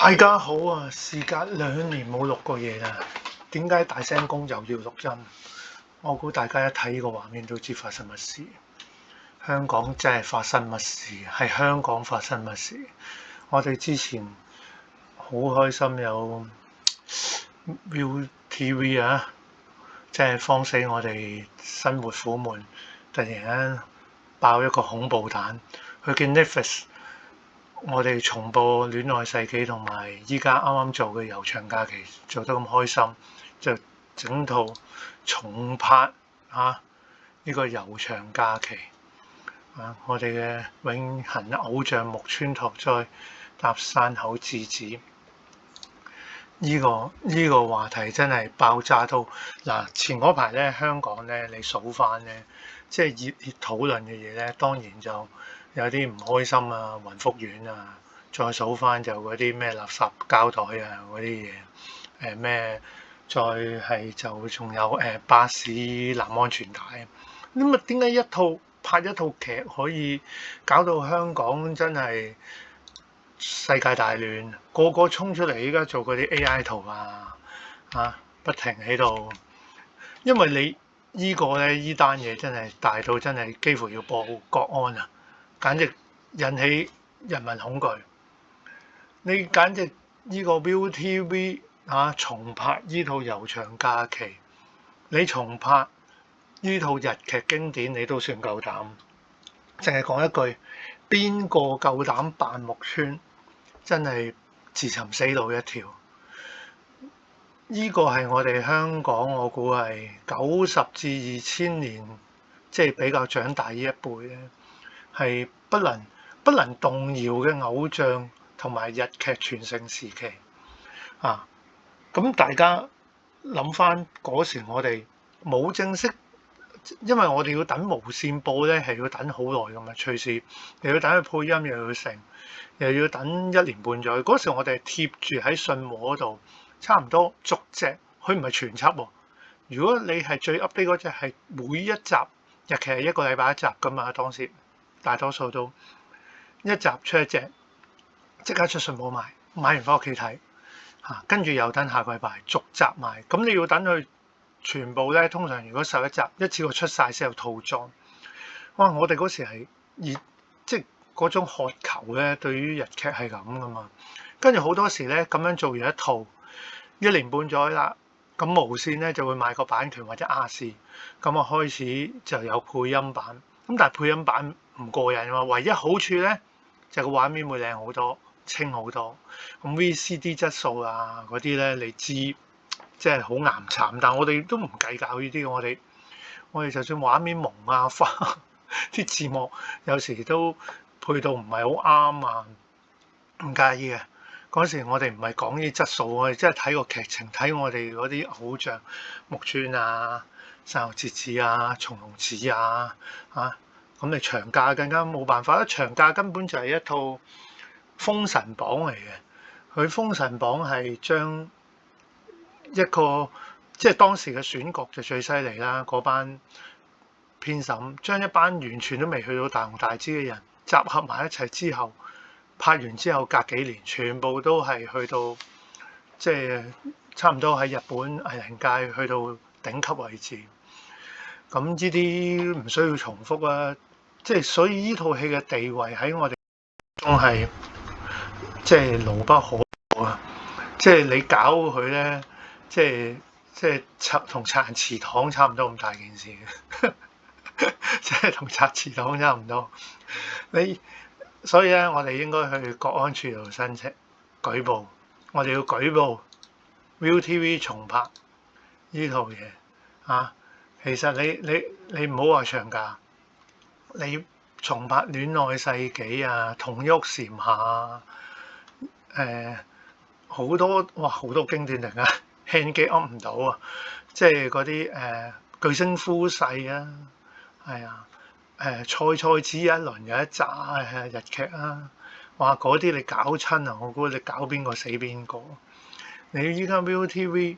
大家好啊！事隔2年冇錄過嘢啦，點解大聲公又要錄音？我估大家一睇呢個畫面都知發生乜事。香港真係發生乜事？係香港發生乜事？我哋之前好開心有 ViuTV 啊，即係放死我哋生活苦悶，突然間爆一個恐怖彈，佢見 Netflix。我哋重播《戀愛世紀》同埋依家啱啱做嘅《悠長假期》做得咁開心，就整套重拍呢個《悠長假期》我哋嘅永恆偶像木村拓哉搭山口智子，呢個話題真係爆炸到嗱！前嗰排咧香港咧，你數翻咧，即係熱討論嘅嘢咧，當然就有啲唔開心啊，雲福苑啊，再數翻就嗰啲咩垃圾膠袋啊嗰啲嘢，咩再係就仲有巴士攬安全帶，咁啊點解拍一套劇可以搞到香港真係世界大亂，個個衝出嚟依家做嗰啲 AI 圖不停喺度，因為你依單嘢真係大到真係幾乎要報國安啊！簡直引起人民恐懼。你簡直呢個 ViuTV 重拍呢套《悠長假期》，你重拍呢套日劇經典，你都算夠膽。淨係講一句，邊個夠膽扮木村，真係自尋死路一條。呢個係我哋香港，我估係90至2000年，即係比較長大呢一輩咧，係不能動搖嘅偶像同埋日劇全盛時期咁大家諗翻嗰時，我哋冇正式，因為我哋要等無線播咧，係要等好耐噶嘛，隨時又要等佢配音，又要成，又要等1年半載。嗰時我哋係貼住喺信和嗰度，差唔多逐隻，佢唔係全輯喎。如果你係最 update 嗰隻，係每一集日劇係1個禮拜1集噶嘛，當時大多數都一集出一隻，即刻出信和買完翻屋企睇跟住又等下個禮拜逐集買。咁你要等佢全部咧，通常如果11集一次過出晒先有套裝。哇！我哋嗰時係即係嗰種渴求咧，對於日劇係咁噶嘛。跟住好多時咧，咁樣做完一套1年半載啦，咁無線咧就會買個版權或者亞視，咁啊開始就有配音版。咁但係配音版唔過癮喎，唯一好處咧就個畫面會靚好多，清好多。咁 VCD 質素嗰啲咧，你知即係好岩慘，但係我哋都唔計較呢啲。我哋就算畫面蒙花啲字幕有時都配到唔係好啱唔介意嘅。嗰時我哋唔係講呢啲質素，我哋真係睇個劇情，睇我哋嗰啲偶像木村山口智子松隆子咁你長假更加冇辦法，長假根本就係一套封神榜嚟嘅。佢封神榜係將一個即係當時嘅選角就最犀利啦，嗰班編審將一班完全都未去到大紅大紫嘅人集合埋一齊之後，拍完之後隔幾年全部都係去到即係差唔多喺日本藝人界去到頂級位置。咁呢啲唔需要重複啊！即係所以呢套戲嘅地位喺我哋中係即係牢不可破啊！即係你搞佢咧，即係同拆人祠堂差唔多咁大件事嘅，即係同拆祠堂差唔多。所以咧，我哋應該去國安處度申請舉報，我哋要舉報 ViuTV 重拍呢套嘢其實你唔好話長假，你重拍《戀愛世紀》同一屋檐下好多經典嚟㗎，輕機噏唔到即係嗰啲巨星夫婿菜菜子一輪有一紮日劇嗰啲你搞親我估你搞邊個死邊個。你依家 ViuTV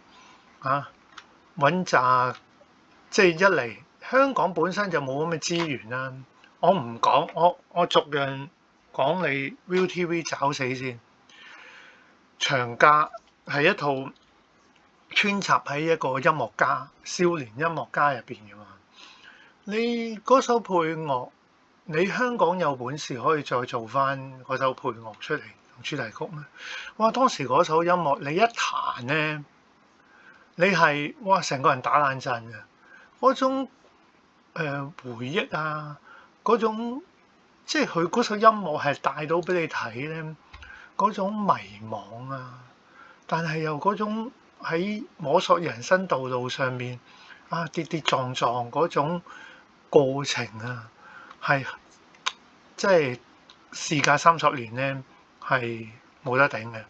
揾紮，即係一嚟香港本身就冇咁嘅資源啦。我唔講，我逐樣講你 ViuTV 找死先。長假係一套穿插喺一個音樂家、少年音樂家入邊嘅嘛。你嗰首配樂，你香港有本事可以再做翻嗰首配樂出嚟同主題曲咩？哇！當時嗰首音樂你一彈咧，你係哇成個人打冷震嘅嗰種回憶啊，嗰種即係佢嗰首音樂係帶到俾你睇咧，嗰種迷惘啊，但係又嗰種喺摸索人生道路上面啊跌跌撞撞嗰種過程啊，係即係事隔30年咧係冇得頂嘅。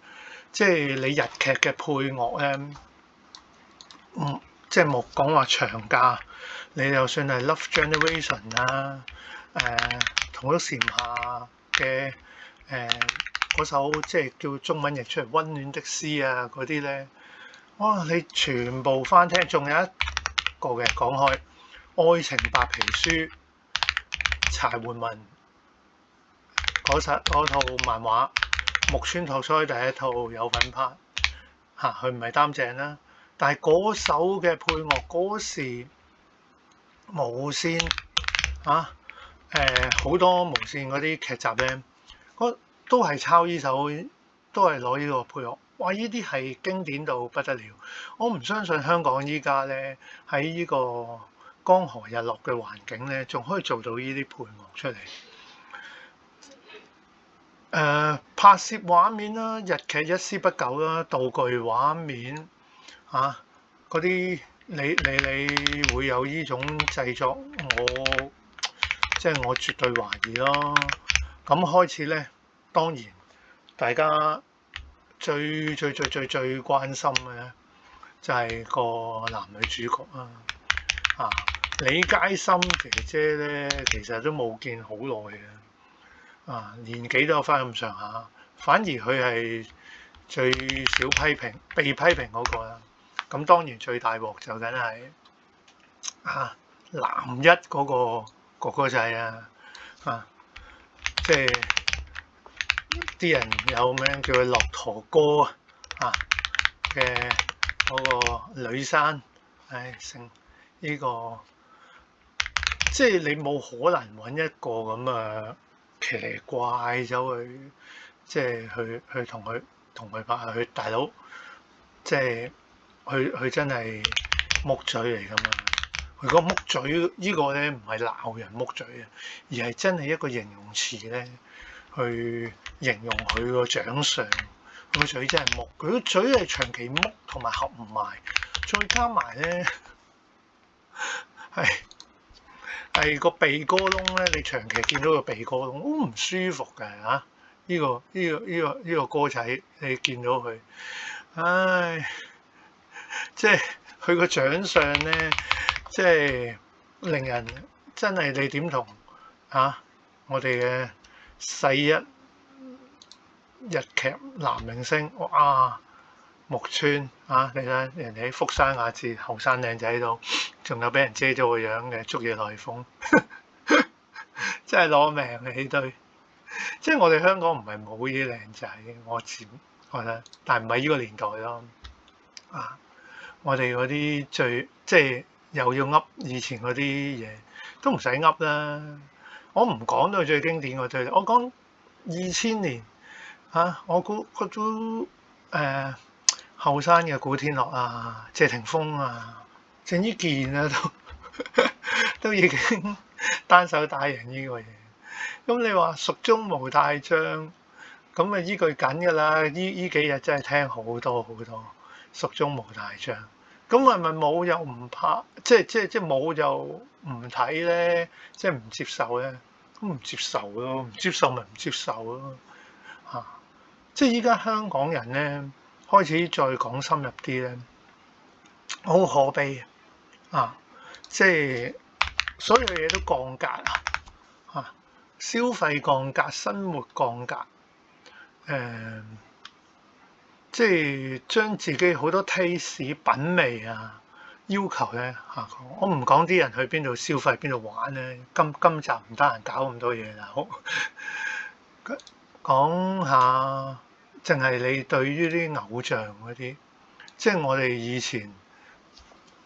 即係你日劇嘅配樂咧，即係冇講話長假，你就算係 Love Generation 啦，同一時下嘅嗰首即係叫中文譯出嚟《溫暖的詩》啊嗰啲咧，哇！你全部翻聽，仲有一個嘅講開《愛情白皮書》，柴垣文嗰套漫畫，木村拓哉第一套有份拍嚇，佢唔係擔正啦，但係嗰首嘅配樂嗰時無線啊好多無線嗰啲劇集咧，都係抄呢首，都係攞呢個配樂。哇！呢啲係經典到不得了。我唔相信香港依家咧喺呢個江河日落嘅環境咧，仲可以做到呢啲配樂出嚟。拍攝畫面啦，日劇一絲不苟啦，道具畫面啊嗰啲，你會有呢種製作，即係我絕對懷疑咯。咁開始咧，當然大家最關心嘅咧，就係個男女主角啦。李佳芯姐姐咧，其實都冇見好耐嘅。年紀都有翻咁上下，反而佢係最少被批評嗰個啦。咁當然最大鑊就梗係男一嗰個哥哥仔啊，即係啲人有名叫佢駱駝哥嘅嗰個女生，成呢個即係你冇可能揾一個咁啊〜奇離怪走去，即係去同佢拍下，佢大佬，即係佢真係木嘴嚟㗎嘛？佢個木嘴呢個咧唔係鬧人木嘴啊，而係真係一個形容詞咧，去形容佢個長相。佢個嘴真係木，佢個嘴係長期木同埋合唔埋，再加埋咧係個鼻哥窿咧，你長期見到個鼻哥窿好唔舒服嘅嚇。呢個歌仔，你見到佢，即係佢個長相咧，即係令人真係你點同我哋嘅世一日劇男明星哇木村你睇人哋喺福山雅治後生靚仔度，仲有俾人遮咗個樣嘅竹野內豐，真係攞命嘅呢堆。即係我哋香港唔係冇呢啲靚仔，我覺得，但係唔係呢個年代咯。我哋嗰啲即係又要噏以前嗰啲嘢，都唔使噏啦。我唔講到最經典嗰堆，我講2000年我估都後生嘅古天樂謝霆鋒鄭伊健都已經單手打贏呢個嘢。咁你話蜀中無大將，咁依句緊㗎啦。依幾日真係聽好多蜀中無大將。咁係咪冇又唔拍？即冇又唔睇咧？即係唔接受咧？咁唔接受咯，唔接受咪唔接受咯。即係依家香港人咧開始再講深入啲咧，好可悲即係所有嘢都降格消費降格，生活降格，即係將自己好多 taste 品味要求咧下降。我唔講啲人去邊度消費邊度玩咧，今集唔得閒搞咁多嘢啦。好講下淨係你對於啲偶像嗰啲，即係我哋以前，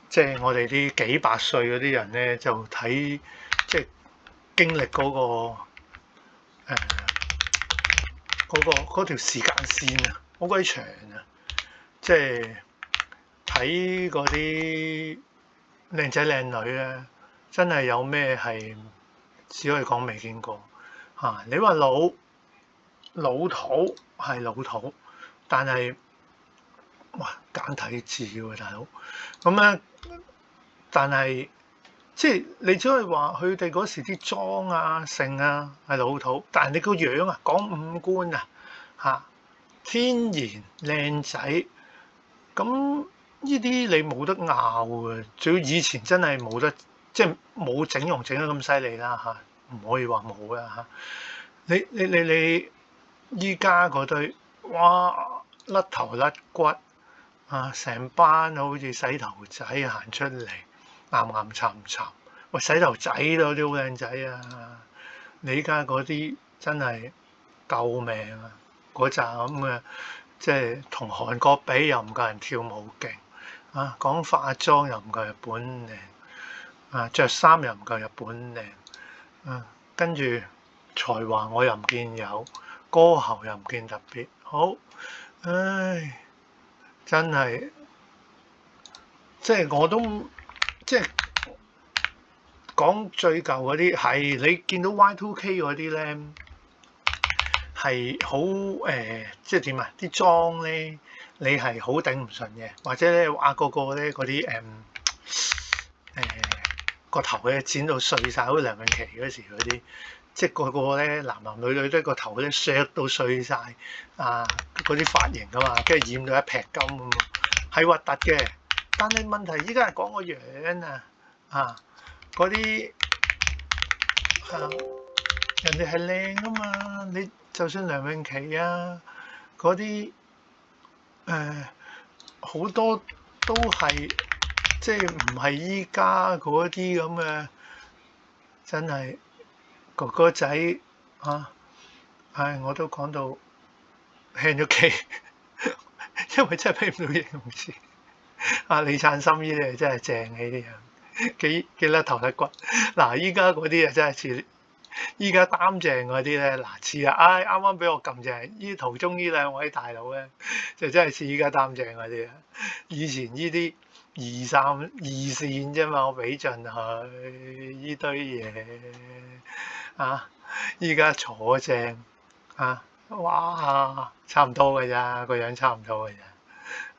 即係我哋啲幾百歲嗰啲人咧，就睇即係經歷嗰個嗰條時間線啊，好鬼長啊！即係睇嗰啲靚仔靚女咧，真係有咩係只可以講未見過嚇。你話老土係老土，但係哇簡體字喎大佬，咁咧，但係即係你只可以話佢哋嗰時啲妝啊、性啊係老土，但係你個樣啊、講五官啊嚇，天然靚仔，咁呢啲你冇得拗嘅。最以前真係冇得，即係冇整容整得咁犀利啦嚇，唔可以話冇啦嚇。你依家嗰堆，哇甩頭甩骨啊，成班好似洗頭仔行出嚟，岩岩沉沉。喂，洗頭仔都有啲好靚仔啊！你依家嗰啲真係救命啊！嗰扎咁嘅，即係同韓國比又唔夠人跳舞勁啊，講化妝又唔夠日本靚啊，著衫又唔夠日本靚啊，跟住才華我又唔見有，歌喉又唔見特別好，唉，真係即係我都即係講最舊嗰啲係你見到 Y2K 嗰啲咧係好即係點啊？啲妝咧你係好頂唔順嘅，或者咧個個咧嗰啲個頭咧剪到碎晒，好似梁詠琪嗰時嗰啲。即係個個咧，男男女女都個頭咧削到碎晒，啊！嗰啲髮型啊嘛，跟住染到一劈金咁，係核突嘅。但係問題依家係講個樣啊，嗰啲人哋係靚啊嘛，你就算梁詠琪啊嗰啲好多都係即係唔係依家嗰啲咁嘅，真係。哥哥仔啊，唉，我都講到輕咗機，因為真係批唔到形容詞。李燦森呢啲真係正嘅呢啲人，幾甩頭甩骨。嗱，依家嗰啲啊真係似，依家擔正嗰啲咧，嗱似啊，唉，啱啱俾我撳正，依途中呢兩位大佬咧，就真係似依家擔正嗰啲啊。以前呢啲二線啫嘛，我俾盡佢呢堆嘢。啊！依家坐正啊！哇，差唔多嘅咋，個樣差唔多嘅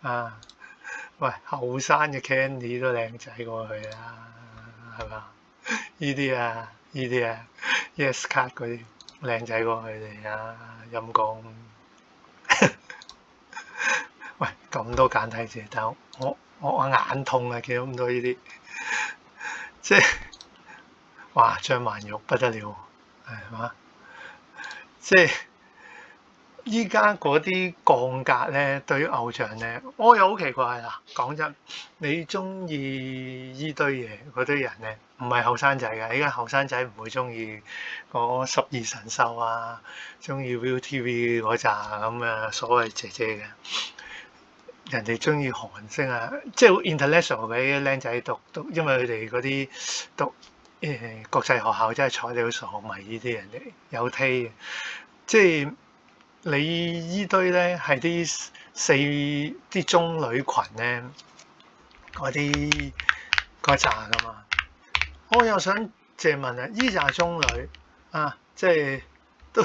咋啊！喂，後生嘅 Candy 都靚仔過佢啦，係嘛？呢啲啊，Yes 卡嗰啲靚仔過佢哋啊，陰公。喂，咁多簡體字，但我眼痛啊！見到咁多呢啲，即係哇，張曼玉不得了。係嘛？即係依家嗰啲降格咧，對於偶像咧，我又好奇怪啦。講真，你中意依堆嘢嗰堆人咧，唔係後生仔嘅。依家後生仔唔會中意嗰十二神獸啊，中意 ViuTV 嗰扎咁嘅所謂姐姐嘅。人哋中意韓星啊，即係 international 嘅僆仔讀，因為佢哋嗰啲讀。國際學校真係睬你好傻迷，呢啲人哋有 taste 嘅，即係你依堆咧係啲中女群咧嗰扎噶嘛。我又想借問啊，依扎中女啊，即係都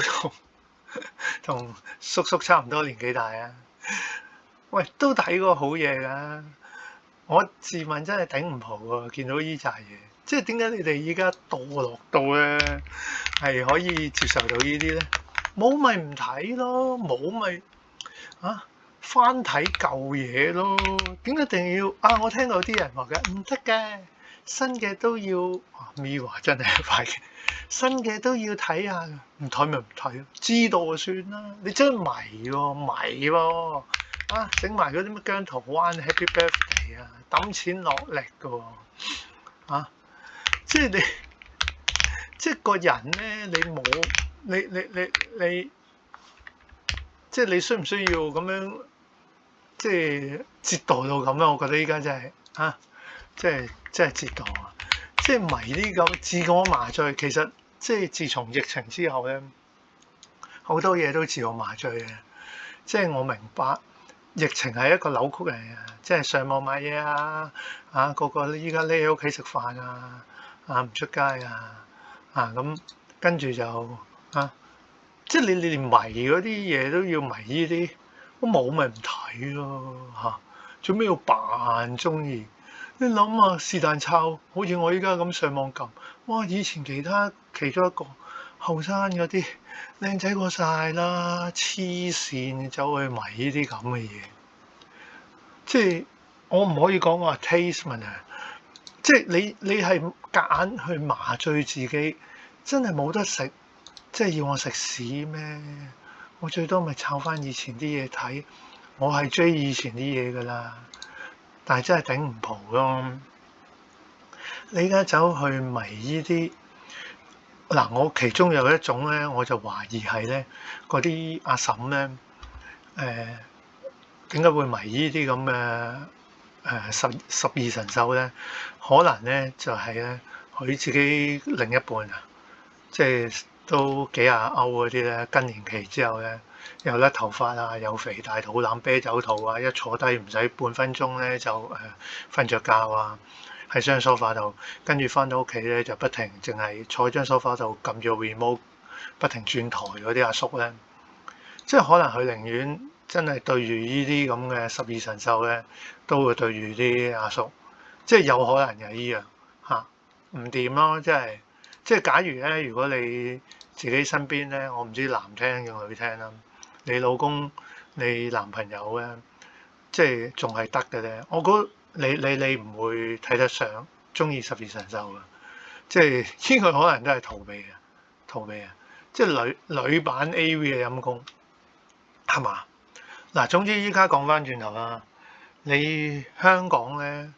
同叔叔差唔多年紀大啊，喂都睇過好嘢㗎。我自問真係頂唔蒲喎，見到依扎嘢。即係點解你哋依家墮落到咧係可以接受到呢啲咧？冇咪唔睇咯，冇咪翻睇舊嘢咯。點解一定要我聽到啲人話嘅唔得嘅，新嘅都要。Mirror 真係快嘅，新嘅都要睇下，唔睇咪唔睇咯，知道就算啦。你真係迷喎，整埋嗰啲乜姜濤灣 Happy Birthday 啊，抌錢落力嘅喎，即係你，即係個人咧，你冇你即係你需唔需要咁樣，即係折墮到咁咧？我覺得依家真係即係折墮啊！即係迷呢個自我麻醉，其實即係自從疫情之後咧，好多嘢都自我麻醉嘅。即係我明白疫情係一個扭曲嚟嘅，即係上網買嘢個個依家匿喺屋企食飯唔出街咁跟住就即係你連迷嗰啲嘢都要迷呢啲，我冇咪唔睇咯做咩要扮中意？你諗下是但抄，好似我依家咁上網撳，哇！以前其中一個後生嗰啲靚仔過晒啦，黐線走去迷呢啲咁嘅嘢，即係我唔可以講話 taste 問題，即係你係夾硬去麻醉自己，真係冇得食，即係要我食屎咩？我最多咪抄翻以前啲嘢睇，我係追以前啲嘢噶啦，但係真係頂唔蒲咯。你而家走去迷呢啲嗱，我其中有一種咧，我就懷疑係咧嗰啲阿嬸咧，點解會迷呢啲咁嘅十二神獸咧？可能咧就係咧佢自己另一半即係都幾廿歐嗰啲咧，更年期之後咧又甩頭髮又肥大肚腩啤酒肚一坐低唔使半分鐘咧就瞓着覺喺張梳化度，跟住翻到屋企咧就不停淨係坐喺張梳化度撳住個 remote，不停轉台嗰啲阿叔咧，即係可能佢寧願真係對住呢啲咁嘅十二神獸咧，都會對住啲阿叔，即係有可能嘅依樣唔掂咯，即係假如咧，如果你自己身邊咧，我唔知男聽定女聽啦，你老公你男朋友咧，即係仲係得嘅咧，我覺得。你唔會睇得上中意十二神獸嘅，即係呢個可能都係逃避即係女版 A.V. 嘅陰公係嘛？嗱，總之依家講翻轉頭啦，你香港咧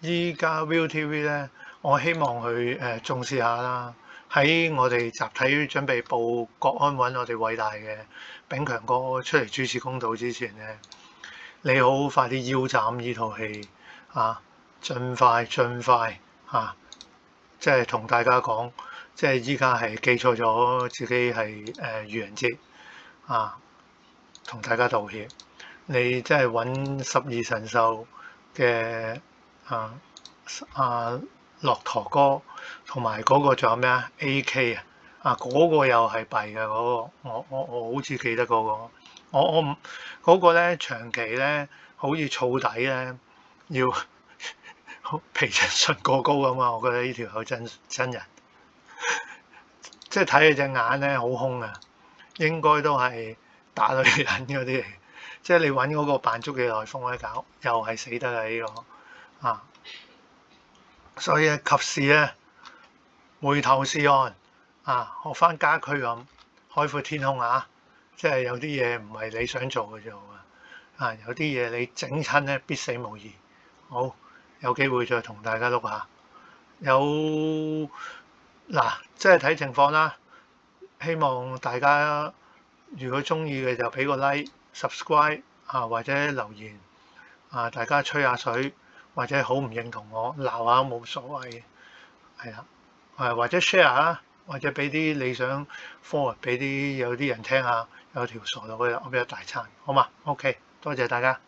依家 ViuTV 咧，我希望佢重視下啦。喺我哋集體準備報國安揾我哋偉大嘅炳強哥出嚟主持公道之前咧。你好快啲腰斬呢套戲盡快即係同大家講，即係依家係記錯咗自己係愚人節同大家道歉。你即係揾十二神獸嘅駱駝哥，同埋嗰個仲有咩AK 嗰個又係弊嘅嗰個，我好似記得嗰個。我唔嗰個咧長期咧好似燥底咧，要皮質醇過高啊嘛！我覺得呢條友真人，即係睇佢隻眼咧好兇啊，應該都係打女人嗰啲嚟。即係你揾嗰個扮足嘅內風咧搞，又係死得啊呢個所以及時咧回頭是岸學翻家駒咁開闊天空即係有啲嘢唔係你想做嘅啫有啲嘢你整親咧必死無疑。好，有機會再同大家碌下。即係睇情況啦。希望大家如果中意嘅就俾個 like、subscribe 或者留言大家吹下水，或者好唔認同我鬧下冇所謂嘅，係啦，或者 share 或者俾啲你想 forward 俾啲有啲人聽下，有條傻佬嘅我俾一大餐，好嘛？OK，多謝大家。